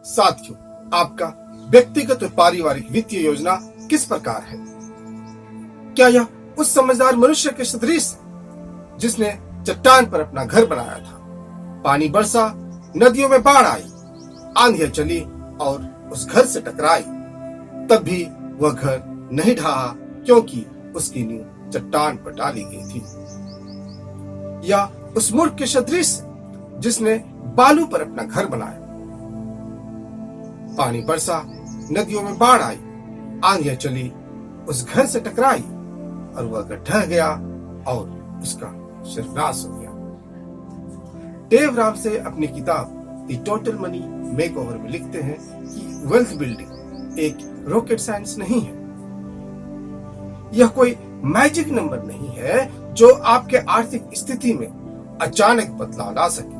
साथियों, आपका व्यक्तिगत और पारिवारिक वित्तीय योजना किस प्रकार है? क्या यह उस समझदार मनुष्य के सदृश है जिसने चट्टान पर अपना घर बनाया था? पानी बरसा, नदियों में बाढ़ आई, आंधियां चली और उस घर से टकराई, तब भी वह घर नहीं ढहा क्योंकि उसकी नींव चट्टान पर डाली गई थी। या उस मूर्ख के सदृश जिसने बालू पर अपना घर बनाया, पानी बरसा, नदियों में बाढ़ आई, आंधियां चली, उस घर से टकराई और वह घर ढह गया और उसका सर्वनाश हो गया। डेव रामसे अपनी किताब द टोटल मनी मेकओवर में लिखते हैं कि वेल्थ बिल्डिंग एक रॉकेट साइंस नहीं है। यह कोई मैजिक नंबर नहीं है जो आपके आर्थिक स्थिति में अचानक बदलाव ला सके।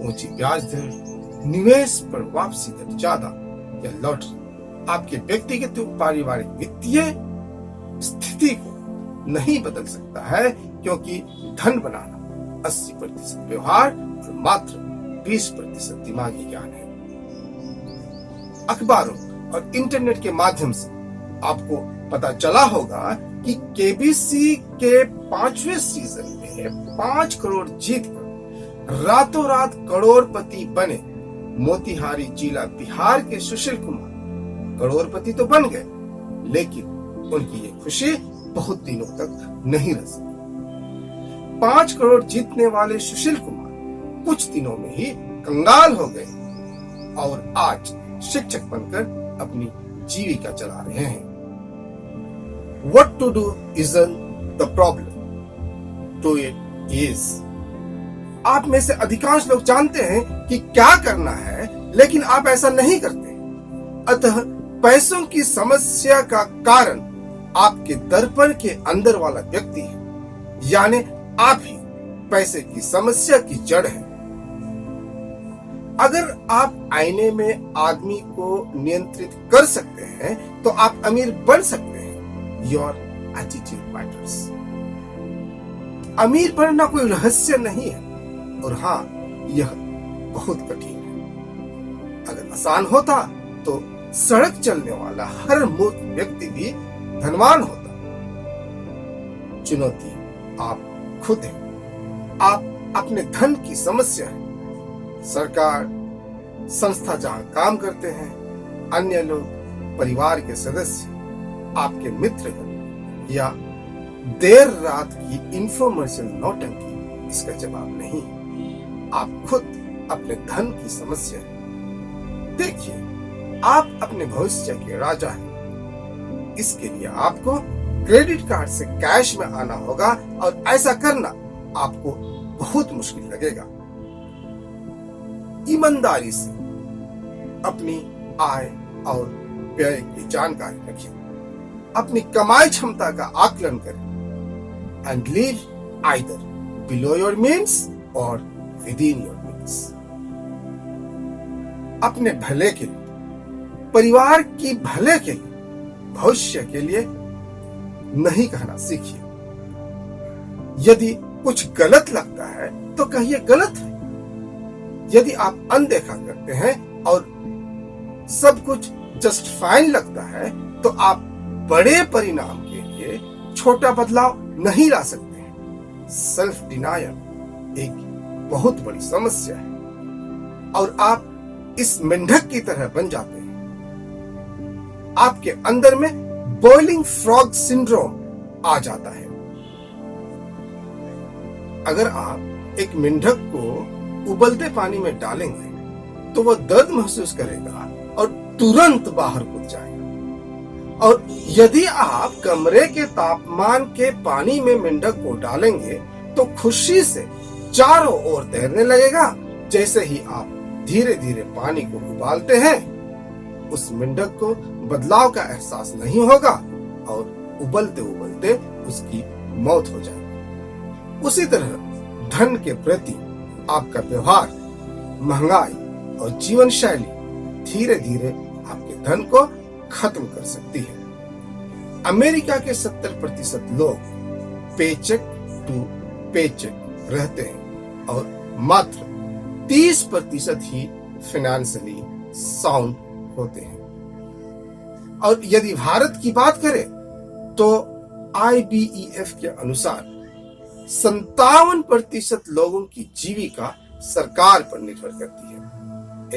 ऊंची ब्याज दर, निवेश पर वापसी दर ज्यादा या लॉटरी आपके व्यक्तिगत पारिवारिक वित्तीय स्थिति को नहीं बदल सकता है, क्योंकि धन बनाना 80% व्यवहार और मात्र 20% दिमागी ज्ञान है। अखबारों और इंटरनेट के माध्यम से आपको पता चला होगा कि केबीसी के 5वें सीजन में 5 करोड़ जीतकर रातों रात करोड़पति बने मोतिहारी जिला बिहार के सुशील कुमार करोड़पति तो बन गए, लेकिन उनकी ये खुशी बहुत दिनों तक नहीं रह सकी। 5 करोड़ जीतने वाले सुशील कुमार कुछ दिनों में ही कंगाल हो गए और आज शिक्षक बनकर अपनी जीविका चला रहे हैं। What to do isn't the problem. To it is. आप में से अधिकांश लोग जानते हैं कि क्या करना है, लेकिन आप ऐसा नहीं करते। अतः पैसों की समस्या का कारण आपके दर्पण के अंदर वाला व्यक्ति है, यानी आप ही पैसे की समस्या की जड़ है। अगर आप आईने में आदमी को नियंत्रित कर सकते हैं तो आप अमीर बन सकते हैं। Your attitude matters. अमीर बनना कोई रहस्य नहीं है, और हाँ, यह बहुत कठिन है। अगर आसान होता तो सड़क चलने वाला हर मूर्ख व्यक्ति भी धनवान होता। चुनौती आप खुद हैं। आप अपने धन की समस्या है। सरकार, संस्था जहां काम करते हैं, अन्य लोग, परिवार के सदस्य, आपके मित्रगण या देर रात की इंफॉर्मेशन नौटंकी इसका जवाब नहीं। आप खुद अपने धन की समस्या है। देखिए, आप अपने भविष्य के राजा हैं। इसके लिए आपको क्रेडिट कार्ड से कैश में आना होगा, और ऐसा करना आपको बहुत मुश्किल लगेगा। ईमानदारी से अपनी आय और व्यय की जानकारी रखिए। अपनी कमाई क्षमता का आकलन करें and live either below your means और विद इन योर मीन्स। अपने भले के लिए, परिवार की भले के लिए, भविष्य के लिए नहीं कहना सीखिए। यदि कुछ गलत लगता है तो कहिए गलत है। यदि आप अनदेखा करते हैं और सब कुछ जस्ट फाइन लगता है तो आप बड़े परिणाम के लिए छोटा बदलाव नहीं ला सकते हैं। सेल्फ डिनायल एक बहुत बड़ी समस्या है, और आप इस मेंढक की तरह बन जाते हैं। आपके अंदर में बॉइलिंग फ्रॉग सिंड्रोम आ जाता है। अगर आप एक मेंढक को उबलते पानी में डालेंगे तो वह दर्द महसूस करेगा और तुरंत बाहर कूद जाएगा। और यदि आप कमरे के तापमान के पानी में मेंढक को डालेंगे तो खुशी से चारों ओर तैरने लगेगा। जैसे ही आप धीरे धीरे पानी को उबालते हैं, उस मेंढक को बदलाव का एहसास नहीं होगा और उबलते उबलते उसकी मौत हो जाएगी। उसी तरह धन के प्रति आपका व्यवहार, महंगाई और जीवन शैली धीरे धीरे आपके धन को खत्म कर सकती है। अमेरिका के 70% लोग पेचेक टू पेचेक रहते हैं और मात्र 30% ही फाइनेंशियली साउंड होते हैं। और यदि भारत की बात करें तो IBEF के अनुसार 57% लोगों की जीविका सरकार पर निर्भर करती है।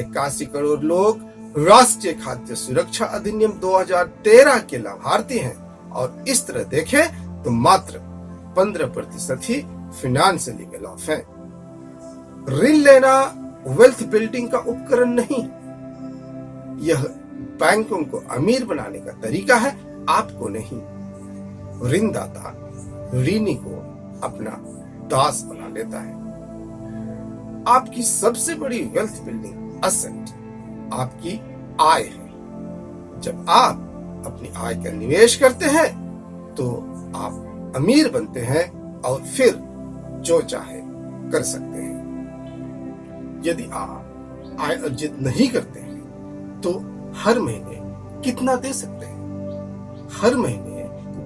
81 करोड़ लोग राष्ट्रीय खाद्य सुरक्षा अधिनियम 2013 के लाभार्थी हैं और इस तरह देखें तो मात्र 15% ही फाइनेंशियली वेल ऑफ है। ऋण लेना वेल्थ बिल्डिंग का उपकरण नहीं, यह बैंकों को अमीर बनाने का तरीका है, आपको नहीं। ऋणदाता ऋणी को अपना दास बना लेता है। आपकी सबसे बड़ी वेल्थ बिल्डिंग असेट आपकी आय है। जब आप अपनी आय का निवेश करते हैं तो आप अमीर बनते हैं और फिर जो चाहे कर सकते हैं। यदि आप आय अर्जित नहीं करते हैं तो हर महीने कितना दे सकते हैं, हर महीने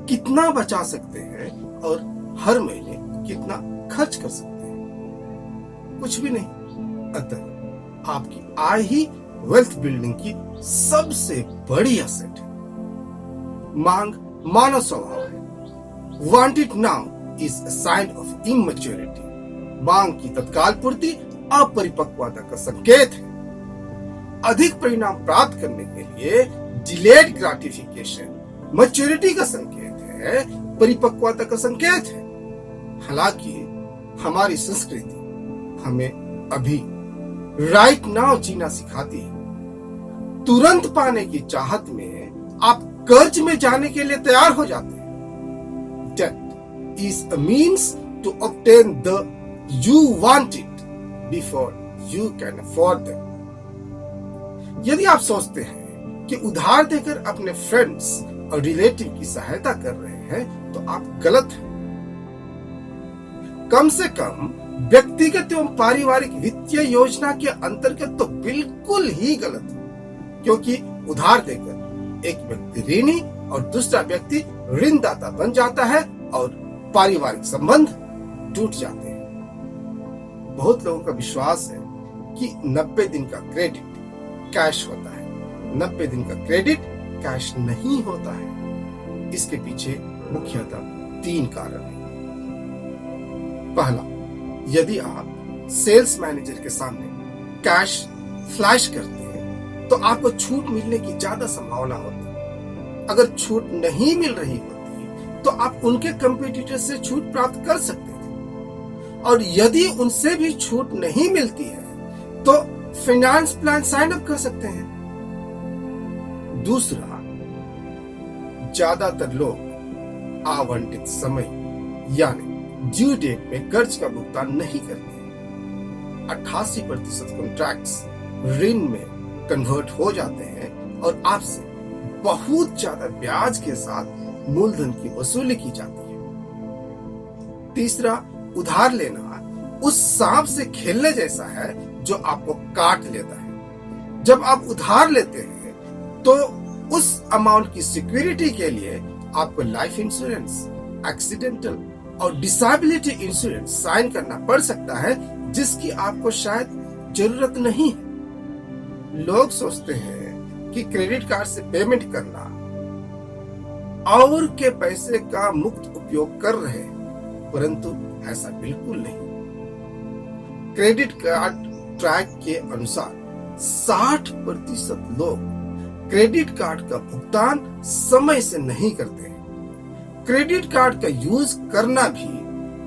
कितना बचा सकते हैं और हर महीने कितना खर्च कर सकते हैं? कुछ भी नहीं। अतः आपकी आय ही वेल्थ बिल्डिंग की सबसे बड़ी असेट है। मांग मानव स्वभाव है। Want it now is a sign of immaturity. मांग की तत्काल पूर्ति अपरिपक्वता का संकेत है। अधिक परिणाम प्राप्त करने के लिए डिलेड ग्रेटिफिकेशन मैच्योरिटी का संकेत है, परिपक्वता का संकेत है। हालांकि हमारी संस्कृति हमें अभी राइट नाउ जीना सिखाती है। तुरंत पाने की चाहत में आप कर्ज में जाने के लिए तैयार हो जाते हैं। Debt is a means to obtain the you want it before you can afford them. यदि आप सोचते हैं कि उधार देकर अपने फ्रेंड्स और रिलेटिव की सहायता कर रहे हैं तो आप गलत हैं। कम से कम व्यक्तिगत एवं पारिवारिक वित्तीय योजना के अंतर्गत तो बिल्कुल ही गलत है, क्योंकि उधार देकर एक व्यक्ति ऋणी और दूसरा व्यक्ति ऋणदाता बन जाता है और पारिवारिक संबंध टूट जाते हैं। बहुत लोगों का विश्वास है कि 90 दिन का क्रेडिट कैश होता है। 90 दिन का क्रेडिट कैश नहीं होता है। इसके पीछे मुख्यतः 3 कारण हैं। पहला, यदि आप सेल्स मैनेजर के सामने कैश फ्लैश करते हैं तो आपको छूट मिलने की ज्यादा संभावना होती है। अगर छूट नहीं मिल रही होती तो आप उनके कंपटीटर से छूट प्राप्त कर सकते थे, और यदि उनसे भी छूट नहीं मिलती है तो फाइनेंस प्लान साइन अप कर सकते हैं। दूसरा, ज्यादातर लोग आवंटित समय यानी ड्यू डेट में कर्ज का भुगतान नहीं करते हैं। 88% कॉन्ट्रैक्ट्स ऋण में कन्वर्ट हो जाते हैं और आपसे बहुत ज्यादा ब्याज के साथ मूलधन की वसूली की जाती है। तीसरा, उधार लेना उस सांप से खेलने जैसा है जो आपको काट लेता है। जब आप उधार लेते हैं तो उस अमाउंट की सिक्योरिटी के लिए आपको लाइफ इंश्योरेंस, एक्सीडेंटल और डिसेबिलिटी इंश्योरेंस साइन करना पड़ सकता है, जिसकी आपको शायद जरूरत नहीं है। लोग सोचते हैं कि क्रेडिट कार्ड से पेमेंट करना और के पैसे का मुक्त उपयोग कर रहे हैं, परंतु ऐसा बिल्कुल नहीं। क्रेडिट कार्ड ट्रैक के अनुसार 60% लोग क्रेडिट कार्ड का भुगतान समय से नहीं करते हैं। क्रेडिट कार्ड का यूज करना भी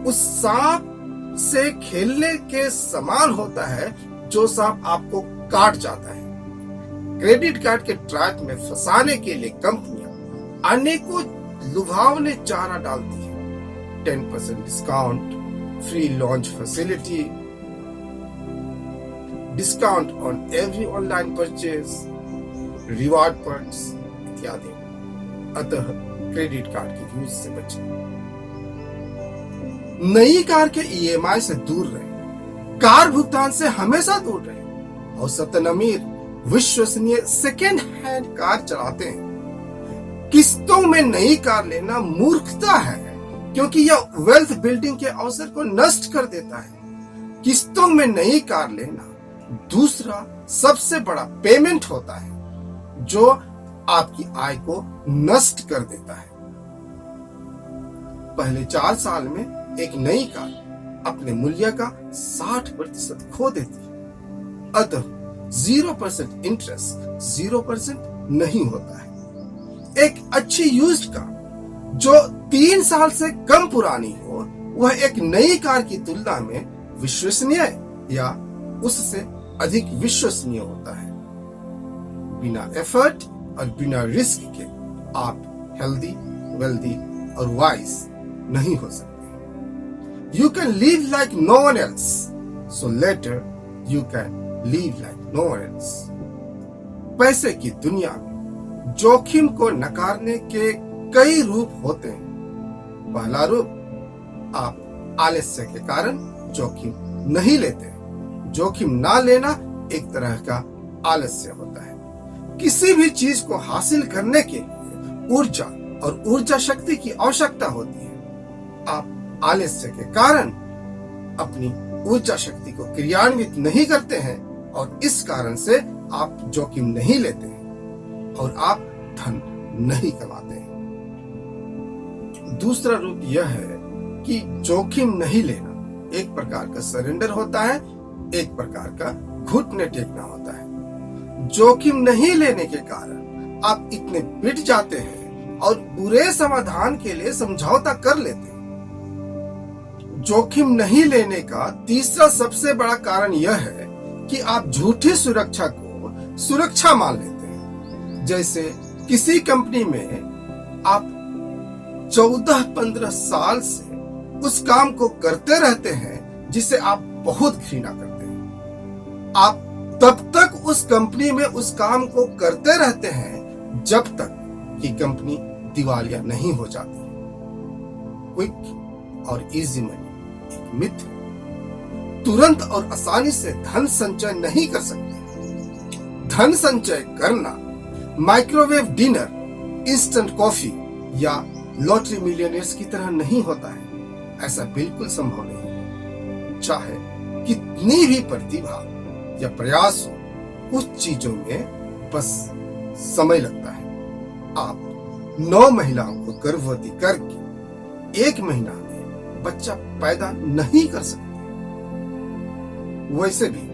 उस सांप से खेलने के समान होता है जो सांप आपको काट जाता है। क्रेडिट कार्ड के ट्रैक में फंसाने के लिए कंपनियां अनेकों लुभावने चारा डालती हैं। 10% discount, free launch facility, discount on every online purchase, reward points इत्यादि। अतः क्रेडिट कार्ड के यूज से बचें। नई कार के EMI से दूर रहें। कार भुगतान से हमेशा दूर रहें। औसतन अमीर विश्वसनीय सेकेंड हैंड कार चलाते हैं। किस्तों में नई कार लेना मूर्खता है, क्योंकि यह वेल्थ बिल्डिंग के अवसर को नष्ट कर देता है। किस्तों में नई कार लेना दूसरा सबसे बड़ा पेमेंट होता है जो आपकी आय को नष्ट कर देता है। पहले 4 साल में एक नई कार अपने मूल्य का 60% खो देती है। अतः 0% इंटरेस्ट 0% नहीं होता है। एक अच्छी यूज्ड कार जो 3 साल से कम पुरानी हो वह एक नई कार की तुलना में विश्वसनीय या उससे अधिक विश्वसनीय होता है। बिना एफर्ट और बिना रिस्क के आप हेल्दी, वेल्दी और वाइज नहीं हो सकते। You can live like no one else, so later you can live like no one else. पैसे की दुनिया में जोखिम को नकारने के कई रूप होते हैं। पहला रूप, आप आलस्य के कारण जोखिम नहीं लेते। जोखिम ना लेना एक तरह का आलस्य होता है। किसी भी चीज को हासिल करने के लिए ऊर्जा और ऊर्जा शक्ति की आवश्यकता होती है। आप आलस्य के कारण अपनी ऊर्जा शक्ति को क्रियान्वित नहीं करते हैं और इस कारण से आप जोखिम नहीं लेते हैं और आप धन नहीं कमाते हैं। दूसरा रूप यह है कि जोखिम नहीं लेना एक प्रकार का सरेंडर होता है, एक प्रकार का घुटने टेकना होता है। जोखिम नहीं लेने के कारण आप इतने पिट जाते हैं और बुरे समाधान के लिए समझौता कर लेते हैं। जोखिम नहीं लेने का तीसरा सबसे बड़ा कारण यह है कि आप झूठी सुरक्षा को सुरक्षा मान लेते हैं। जैसे किसी कंपनी में आप 14-15 साल से उस काम को करते रहते हैं जिसे आप बहुत घृणा करते हैं। आप तब तक उस कंपनी में उस काम को करते रहते हैं जब तक कि कंपनी दिवालिया नहीं हो जाती। क्विक और इजी मनी एक मिथ है। तुरंत और आसानी से धन संचय नहीं कर सकते। धन संचय करना माइक्रोवेव डिनर, इंस्टेंट कॉफी या लॉटरी मिलियनियर्स की तरह नहीं होता है। ऐसा बिल्कुल संभव नहीं है। चाहे कितनी भी प्रतिभा या प्रयास हो, कुछ चीजों में बस समय लगता है। आप 9 महिलाओं को गर्भवती करके 1 महीना में बच्चा पैदा नहीं कर सकते। वैसे भी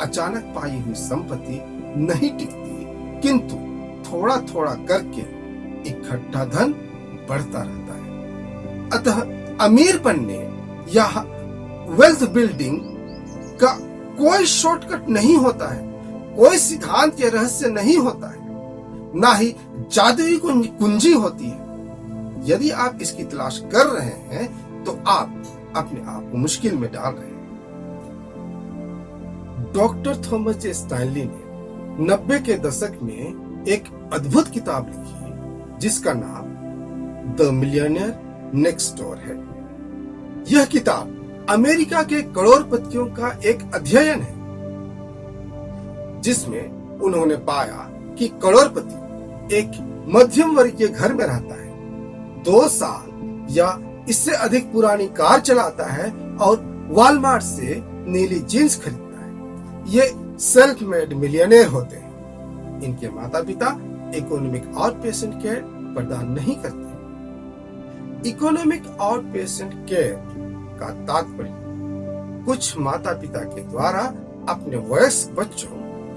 अचानक पाई हुई संपत्ति नहीं टिकती, किंतु थोड़ा थोड़ा करके इकट्ठा धन बढ़ता रहता है। अतः अमीर बनने या वेल्थ बिल्डिंग का कोई शॉर्टकट नहीं होता है, कोई सिद्धांत या रहस्य नहीं होता है, ना ही जादुई कुंजी होती है। यदि आप इसकी तलाश कर रहे हैं तो आप अपने आप को मुश्किल में डाल रहे हैं। डॉक्टर थॉमस जे स्टाइनली ने 90 के दशक में एक अद्भुत किताब लिखी जिसका नाम द मिलियनियर नेक्स्ट डोर है। यह किताब अमेरिका के करोड़पतियों का एक अध्ययन है, जिसमें उन्होंने पाया कि करोड़पति एक मध्यम वर्गीय घर में रहता है, 2 साल या इससे अधिक पुरानी कार चलाता है और वॉलमार्ट से नीली जींस खरीदता है। ये सेल्फ मेड मिलियनेयर होते हैं। इनके माता पिता इकोनॉमिक आउट पेशेंट केयर प्रदान नहीं करते। इकोनॉमिक आउट पेशेंट केयर का तात्पर्य कुछ माता पिता के द्वारा अपने वयस्क बच्चों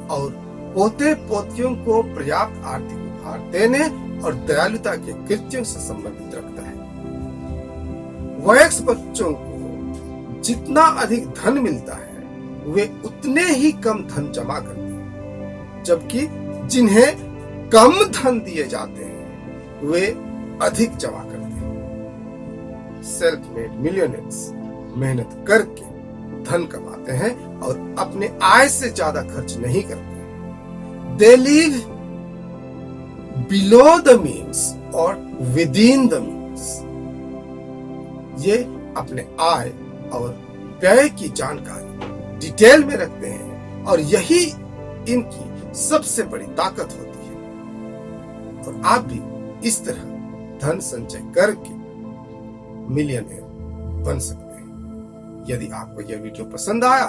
और पोते पोतियों को पर्याप्त आर्थिक उपहार देने और दयालुता के कृत्यों से संबंधित रखता है। वयस्क बच्चों को जितना अधिक धन मिलता है वे उतने ही कम धन जमा करते हैं, जबकि जिन्हें कम धन दिए जाते हैं वे अधिक जमा करते हैं। सेल्फ मेड मिलियनेयर्स मेहनत करके धन कमाते हैं और अपने आय से ज्यादा खर्च नहीं करते। They live below the means और विद इन द मीन्स। ये अपने आय और व्यय की जानकारी डिटेल में रखते हैं और यही इनकी सबसे बड़ी ताकत होती है। और आप भी इस तरह धन संचय करके मिलियनेयर बन सकते हैं। यदि आपको यह वीडियो पसंद आया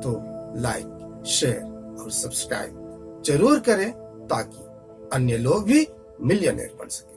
तो लाइक शेयर और सब्सक्राइब जरूर करें ताकि अन्य लोग भी मिलियनेयर बन सके।